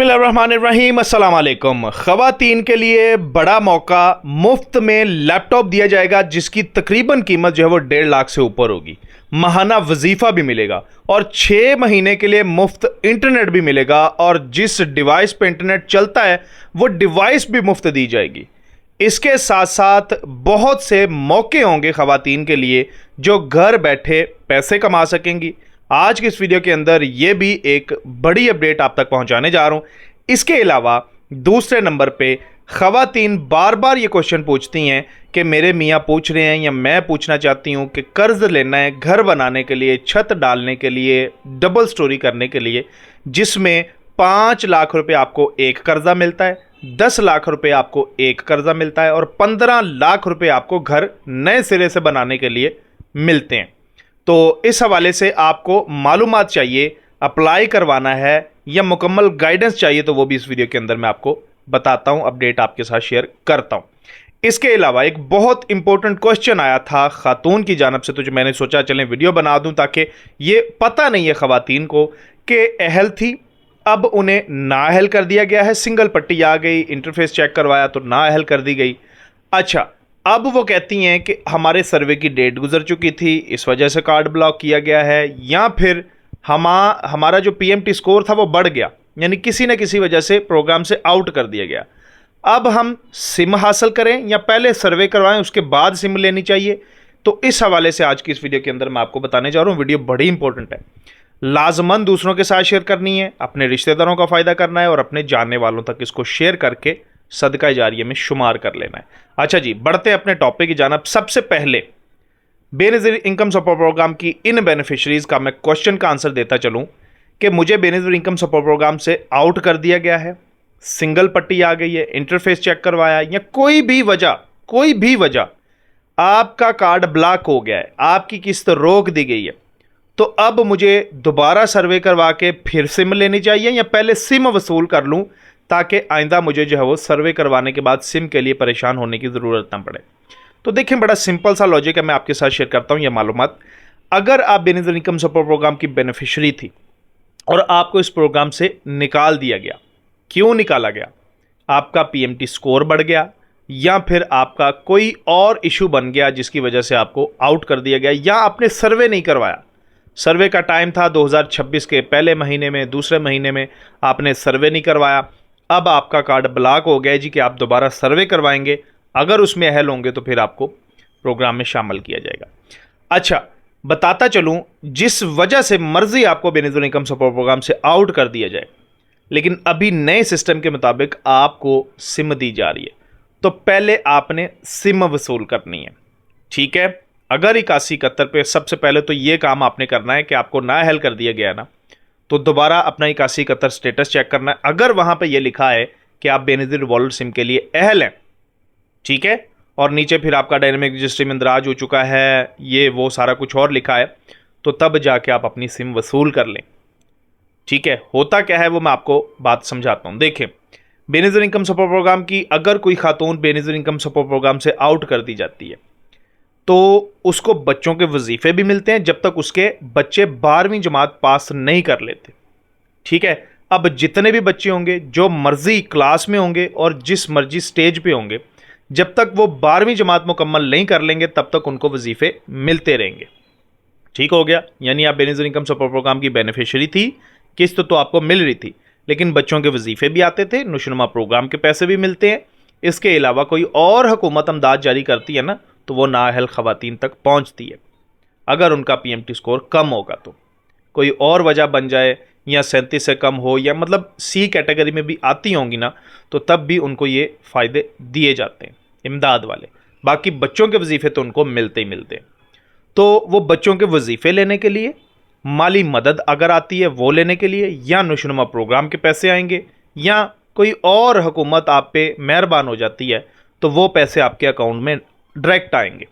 बिस्मिल्लाहिर्रहमानिर्रहीम, अस्सलाम वालेकुम। ख़वातीन के लिए बड़ा मौका, मुफ्त में लैपटॉप दिया जाएगा जिसकी तकरीबन कीमत जो है वो 1.5 लाख से ऊपर होगी। माहाना वजीफ़ा भी मिलेगा और 6 महीने के लिए मुफ्त इंटरनेट भी मिलेगा और जिस डिवाइस पे इंटरनेट चलता है वो डिवाइस भी मुफ्त दी जाएगी। इसके साथ साथ बहुत से मौके होंगे ख़वातीन के लिए जो घर बैठे पैसे कमा सकेंगी। आज की इस वीडियो के अंदर ये भी एक बड़ी अपडेट आप तक पहुंचाने जा रहा हूं। इसके अलावा दूसरे नंबर पे ख़वातीन बार बार ये क्वेश्चन पूछती हैं कि मेरे मियाँ पूछ रहे हैं या मैं पूछना चाहती हूँ कि कर्ज लेना है घर बनाने के लिए, छत डालने के लिए, डबल स्टोरी करने के लिए, जिसमें 5 लाख रुपए आपको एक कर्जा मिलता है, 10 लाख रुपए आपको एक कर्जा मिलता है और 15 लाख रुपए आपको घर नए सिरे से बनाने के लिए मिलते हैं। तो इस हवाले से आपको मालूमात चाहिए, अप्लाई करवाना है या मुकम्मल गाइडेंस चाहिए तो वो भी इस वीडियो के अंदर मैं आपको बताता हूं, अपडेट आपके साथ शेयर करता हूं। इसके अलावा एक बहुत इंपॉर्टेंट क्वेश्चन आया था खातून की जानब से, तो जो मैंने सोचा चलें वीडियो बना दूं ताकि ये पता नहीं है ख़वातीन को कि अहल थी, अब उन्हें नाअहल कर दिया गया है। सिंगल पट्टी आ गई, इंटरफेस चेक करवाया तो नाअहल कर दी गई। अच्छा, अब वो कहती हैं कि हमारे सर्वे की डेट गुजर चुकी थी, इस वजह से कार्ड ब्लॉक किया गया है, या फिर हमारा जो पीएमटी स्कोर था वो बढ़ गया, यानी किसी न किसी वजह से प्रोग्राम से आउट कर दिया गया। अब हम सिम हासिल करें या पहले सर्वे करवाएं उसके बाद सिम लेनी चाहिए। तो इस हवाले से आज की इस वीडियो के अंदर मैं आपको बताने जा रहा हूँ। वीडियो बड़ी इंपॉर्टेंट है, लाजमन दूसरों के साथ शेयर करनी है, अपने रिश्तेदारों का फ़ायदा करना है और अपने जानने वालों तक इसको शेयर करके सदका जारिया में शुमार कर लेना है। अच्छा जी, बढ़ते हैं अपने टॉपिक की जानब। सबसे पहले बेनज़ीर इनकम सपोर्ट प्रोग्राम की इन बेनिफिशरीज़ का मैं क्वेश्चन का आंसर देता चलूँ कि मुझे बेनज़ीर इनकम सपोर्ट प्रोग्राम से आउट कर दिया गया है, सिंगल पट्टी आ गई है, इंटरफेस चेक करवाया, या कोई भी वजह आपका कार्ड ब्लॉक हो गया है, आपकी किस्त रोक दी गई है, तो अब मुझे दोबारा सर्वे करवा के फिर सिम लेनी चाहिए या पहले सिम वसूल कर लूँ ताकि आइंदा मुझे जो है वो सर्वे करवाने के बाद सिम के लिए परेशान होने की ज़रूरत ना पड़े। तो देखें, बड़ा सिंपल सा लॉजिक है, मैं आपके साथ शेयर करता हूँ ये मालूमात। अगर आप बेनज़ीर इनकम सपोर्ट प्रोग्राम की बेनिफिशरी थी और आपको इस प्रोग्राम से निकाल दिया गया, क्यों निकाला गया? आपका पीएमटी स्कोर बढ़ गया या फिर आपका कोई और इशू बन गया जिसकी वजह से आपको आउट कर दिया गया, या आपने सर्वे नहीं करवाया। सर्वे का टाइम था 2026 के पहले महीने में, दूसरे महीने में आपने सर्वे नहीं करवाया, अब आपका कार्ड ब्लॉक हो गया जी कि आप दोबारा सर्वे करवाएंगे, अगर उसमें अहल होंगे तो फिर आपको प्रोग्राम में शामिल किया जाएगा। अच्छा, बताता चलूं, जिस वजह से मर्जी आपको बेनज़ीर इनकम सपोर्ट प्रोग्राम से आउट कर दिया जाए, लेकिन अभी नए सिस्टम के मुताबिक आपको सिम दी जा रही है, तो पहले आपने सिम वसूल करनी है। ठीक है, अगर 8171 पे सबसे पहले तो ये काम आपने करना है कि आपको नाअहल कर दिया गया ना, तो दोबारा अपना 8171 स्टेटस चेक करना है। अगर वहां पे ये लिखा है कि आप बेनज़ीर वॉलेट सिम के लिए अहल हैं, ठीक है, और नीचे फिर आपका डायनेमिक रजिस्ट्री में इंदराज हो चुका है, ये वो सारा कुछ और लिखा है, तो तब जाके आप अपनी सिम वसूल कर लें। ठीक है, होता क्या है वो मैं आपको बात समझाता हूं। देखें, बेनज़ीर इनकम सपोर्ट प्रोग्राम की अगर कोई खातून बेनज़ीर इनकम सपोर्ट प्रोग्राम से आउट कर दी जाती है तो उसको बच्चों के वजीफे भी मिलते हैं जब तक उसके बच्चे 12वीं जमात पास नहीं कर लेते। ठीक है, अब जितने भी बच्चे होंगे जो मर्जी क्लास में होंगे और जिस मर्जी स्टेज पे होंगे, जब तक वो 12वीं जमात मुकम्मल नहीं कर लेंगे तब तक उनको वजीफे मिलते रहेंगे। ठीक हो गया, यानी आप बेनज़ीर इनकम सपोर्ट प्रोग्राम की बेनिफिशरी थी, किस्त तो आपको मिल रही थी, लेकिन बच्चों के वजीफे भी आते थे, नुशनुमा प्रोग्राम के पैसे भी मिलते हैं। इसके अलावा कोई और हुकूमत अमदाद जारी करती है ना, तो वो नाअहल ख़वातीन तक पहुंचती है। अगर उनका पीएमटी स्कोर कम होगा तो कोई और वजह बन जाए, या 37 से कम हो, या मतलब सी कैटेगरी में भी आती होंगी ना, तो तब भी उनको ये फ़ायदे दिए जाते हैं इमदाद वाले। बाकी बच्चों के वजीफ़े तो उनको मिलते ही मिलते हैं। तो वो बच्चों के वजीफ़े लेने के लिए, माली मदद अगर आती है वो लेने के लिए, या नुशनुमा प्रोग्राम के पैसे आएंगे, या कोई और हुकूमत आप पे मेहरबान हो जाती है तो वो पैसे आपके अकाउंट में डायरेक्ट आएंगे।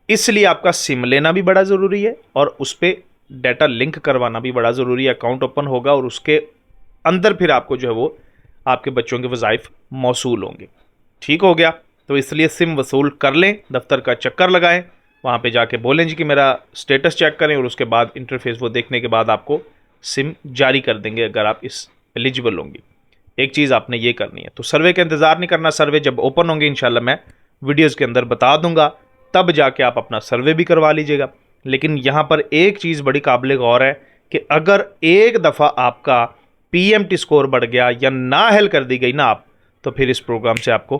इसलिए आपका सिम लेना भी बड़ा ज़रूरी है और उस पर डाटा लिंक करवाना भी बड़ा ज़रूरी है। अकाउंट ओपन होगा और उसके अंदर फिर आपको जो है वो आपके बच्चों के वज़ाइफ मौसूल होंगे। ठीक हो गया, तो इसलिए सिम वसूल कर लें, दफ्तर का चक्कर लगाएं, वहाँ पे जाके बोलें जी कि मेरा स्टेटस चेक करें, और उसके बाद इंटरफेस वो देखने के बाद आपको सिम जारी कर देंगे अगर आप इस एलिजिबल होंगी। एक चीज़ आपने ये करनी है। तो सर्वे का इंतज़ार नहीं करना, सर्वे जब ओपन होंगे इंशाल्लाह मैं वीडियोज़ के अंदर बता दूंगा, तब जाके आप अपना सर्वे भी करवा लीजिएगा। लेकिन यहाँ पर एक चीज़ बड़ी काबिल गौर है कि अगर एक दफ़ा आपका PMT स्कोर बढ़ गया या ना हेल कर दी गई ना आप, तो फिर इस प्रोग्राम से आपको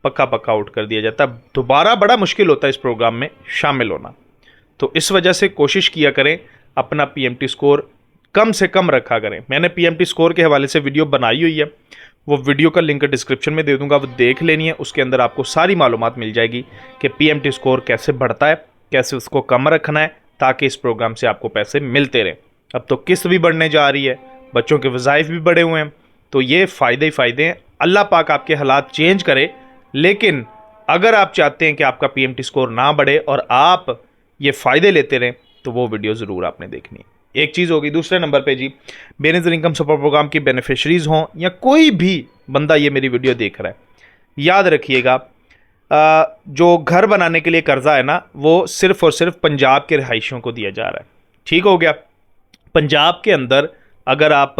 पक्का आउट कर दिया जाता है। दोबारा बड़ा मुश्किल होता है इस प्रोग्राम में शामिल होना। तो इस वजह से कोशिश किया करें अपना PMT स्कोर कम से कम रखा करें। मैंने PMT स्कोर के हवाले से वीडियो बनाई हुई है, वो वीडियो का लिंक डिस्क्रिप्शन में दे दूंगा, वो देख लेनी है। उसके अंदर आपको सारी मालूमात मिल जाएगी कि PMT स्कोर कैसे बढ़ता है, कैसे उसको कम रखना है, ताकि इस प्रोग्राम से आपको पैसे मिलते रहें। अब तो किस्त भी बढ़ने जा रही है, बच्चों के वज़ाइफ भी बढ़े हुए हैं, तो ये फ़ायदे ही फ़ायदे हैं। अल्लाह पाक आपके हालात चेंज करे, लेकिन अगर आप चाहते हैं कि आपका PMT स्कोर ना बढ़े और आप ये फ़ायदे लेते रहें, तो वो वीडियो ज़रूर आपने देखनी है। एक चीज़ होगी। दूसरे नंबर पे जी, बेनज़ीर इनकम सपोर्ट प्रोग्राम की बेनिफिशरीज़ हों या कोई भी बंदा ये मेरी वीडियो देख रहा है, याद रखिएगा जो घर बनाने के लिए कर्जा है ना, वो सिर्फ़ और सिर्फ पंजाब के रिहायशियों को दिया जा रहा है। ठीक हो गया। पंजाब के अंदर अगर आप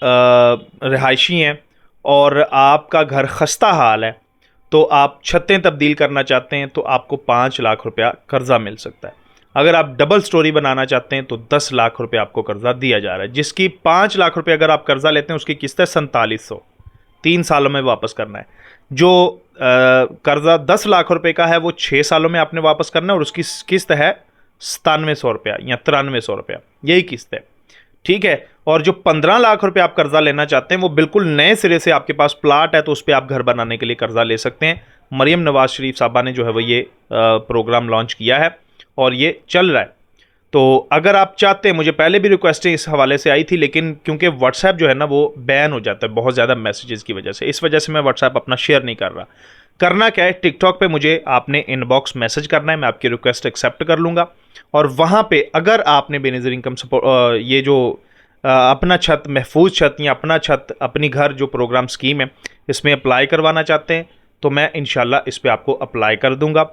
रिहायशी हैं और आपका घर खस्ता हाल है, तो आप छतें तब्दील करना चाहते हैं, तो आपको 5 लाख रुपया कर्जा मिल सकता है। अगर आप डबल स्टोरी बनाना चाहते हैं तो 10 लाख रुपए आपको कर्जा दिया जा रहा है, जिसकी 5 लाख रुपए अगर आप कर्जा लेते हैं उसकी किस्त है 4700, 3 सालों में वापस करना है। जो कर्जा 10 लाख रुपए का है वो 6 सालों में आपने वापस करना है और उसकी किस्त है 9700 रुपया या 9300 रुपया, यही किस्त है। ठीक है। और जो 15 लाख रुपए आप कर्जा लेना चाहते हैं, वो बिल्कुल नए सिरे से आपके पास प्लाट है तो उस पर आप घर बनाने के लिए कर्जा ले सकते हैं। मरियम नवाज शरीफ साहबा ने जो है वो ये प्रोग्राम लॉन्च किया है और ये चल रहा है। तो अगर आप चाहते हैं, मुझे पहले भी रिक्वेस्टें इस हवाले से आई थी, लेकिन क्योंकि व्हाट्सएप जो है ना वो बैन हो जाता है बहुत ज़्यादा मैसेजेस की वजह से, इस वजह से मैं व्हाट्सएप अपना शेयर नहीं कर रहा। करना क्या है, टिकटॉक पे मुझे आपने इनबॉक्स मैसेज करना है, मैं आपकी रिक्वेस्ट एक्सेप्ट कर लूँगा। और वहाँ पे अगर आपने बेनज़ीर इनकम सपोर्ट ये जो अपना छत महफूज छत या अपना छत अपनी घर जो प्रोग्राम स्कीम है इसमें अप्लाई करवाना चाहते हैं, तो मैं इंशाल्लाह इस पर आपको अप्लाई कर दूँगा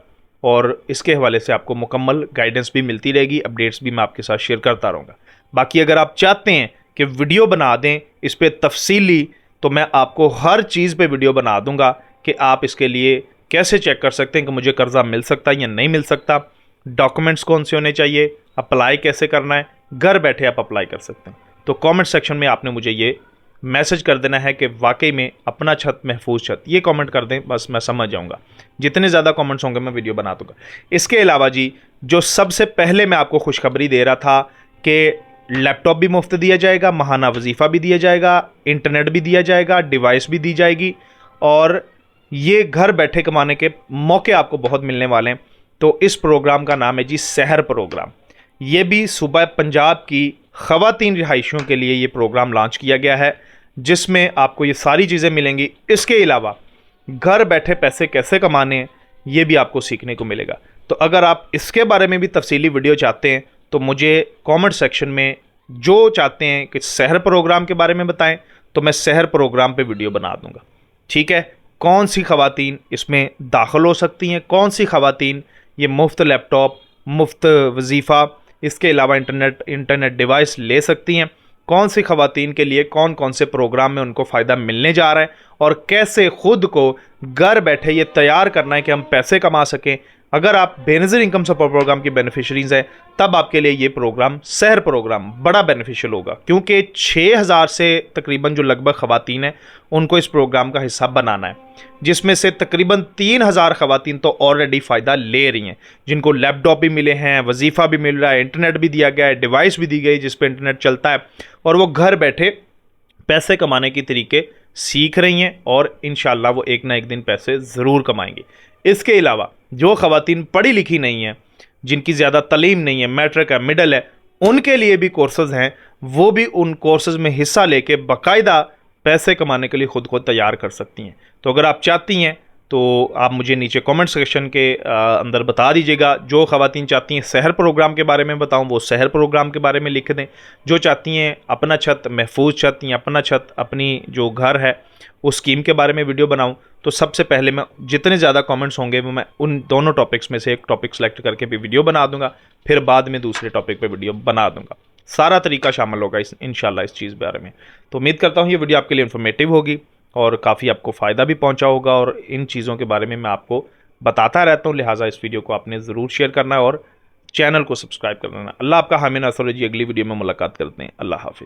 और इसके हवाले से आपको मुकम्मल गाइडेंस भी मिलती रहेगी, अपडेट्स भी मैं आपके साथ शेयर करता रहूँगा। बाकी अगर आप चाहते हैं कि वीडियो बना दें इस पर तफसीली, तो मैं आपको हर चीज़ पे वीडियो बना दूंगा कि आप इसके लिए कैसे चेक कर सकते हैं कि मुझे कर्जा मिल सकता है या नहीं मिल सकता, डॉक्यूमेंट्स कौन से होने चाहिए, अप्लाई कैसे करना है, घर बैठे आप अप्लाई कर सकते हैं। तो कमेंट सेक्शन में आपने मुझे ये मैसेज कर देना है कि वाकई में अपना छत महफूज छत, ये कमेंट कर दें, बस मैं समझ जाऊंगा। जितने ज़्यादा कमेंट्स होंगे मैं वीडियो बना दूंगा। इसके अलावा जी, जो सबसे पहले मैं आपको खुशखबरी दे रहा था कि लैपटॉप भी मुफ्त दिया जाएगा, माहाना वजीफ़ा भी दिया जाएगा, इंटरनेट भी दिया जाएगा, डिवाइस भी दी जाएगी और ये घर बैठे कमाने के मौके आपको बहुत मिलने वाले हैं। तो इस प्रोग्राम का नाम है जी सहर प्रोग्राम। ये भी सूबा पंजाब की ख़वातीन रिहायशियों के लिए ये प्रोग्राम लॉन्च किया गया है, जिसमें आपको ये सारी चीज़ें मिलेंगी। इसके अलावा घर बैठे पैसे कैसे कमाने हैं ये भी आपको सीखने को मिलेगा। तो अगर आप इसके बारे में भी तफसीली वीडियो चाहते हैं तो मुझे कमेंट सेक्शन में जो चाहते हैं कि सहर प्रोग्राम के बारे में बताएं, तो मैं सहर प्रोग्राम पे वीडियो बना दूंगा। ठीक है। कौन सी ख़वातीन इसमें दाखिल हो सकती हैं, कौन सी ख़वातीन ये मुफ्त लैपटॉप, मुफ्त वजीफ़ा, इसके अलावा इंटरनेट डिवाइस ले सकती हैं, कौन सी ख़वातीन के लिए कौन कौन से प्रोग्राम में उनको फ़ायदा मिलने जा रहा है और कैसे ख़ुद को घर बैठे ये तैयार करना है कि हम पैसे कमा सकें। अगर आप बेनज़ीर इनकम सपोर्ट प्रोग्राम की बेनिफिशरीज़ हैं, तब आपके लिए ये प्रोग्राम सहर प्रोग्राम बड़ा बेनिफिशियल होगा, क्योंकि 6000 से तकरीबन जो लगभग ख़वातीन हैं उनको इस प्रोग्राम का हिस्सा बनाना है, जिसमें से तकरीबन 3000 ख़वातीन तो ऑलरेडी फ़ायदा ले रही हैं, जिनको लैपटॉप भी मिले हैं, वजीफ़ा भी मिल रहा है, इंटरनेट भी दिया गया है, डिवाइस भी दी गई जिस पर इंटरनेट चलता है, और वो घर बैठे पैसे कमाने के तरीके सीख रही हैं और इंशाल्लाह वो एक ना एक दिन पैसे ज़रूर कमाएंगे। इसके अलावा जो ख़वातीन पढ़ी लिखी नहीं हैं, जिनकी ज़्यादा तालीम नहीं है, मैट्रिक है, मिडल है, उनके लिए भी कोर्सेज़ हैं, वो भी उन कोर्सेज़ में हिस्सा लेके बाकायदा पैसे कमाने के लिए ख़ुद को तैयार कर सकती हैं। तो अगर आप चाहती हैं तो आप मुझे नीचे कमेंट सेक्शन के अंदर बता दीजिएगा। जो ख़वातीन चाहती हैं सहर प्रोग्राम के बारे में बताऊं, वो सहर प्रोग्राम के बारे में लिख दें। जो चाहती हैं अपना छत महफूज छत या अपना छत अपनी जो घर है उस स्कीम के बारे में वीडियो बनाऊं, तो सबसे पहले मैं जितने ज़्यादा कमेंट्स होंगे वो मैं उन दोनों टॉपिक्स में से एक टॉपिक सेलेक्ट करके भी वीडियो बना दूंगा, फिर बाद में दूसरे टॉपिक पे वीडियो बना दूंगा। सारा तरीका शामिल होगा इंशाल्लाह इस चीज़ बारे में। तो उम्मीद करता हूँ ये वीडियो आपके लिए इन्फॉर्मेटिव होगी और काफ़ी आपको फ़ायदा भी पहुँचा होगा, और इन चीज़ों के बारे में मैं आपको बताता रहता हूँ, लिहाजा इस वीडियो को आपने ज़रूर शेयर करना है और चैनल को सब्सक्राइब करना है। अल्लाह आपका हामी नासर जी। अगली वीडियो में मुलाकात करते हैं। अल्लाह हाफिज़।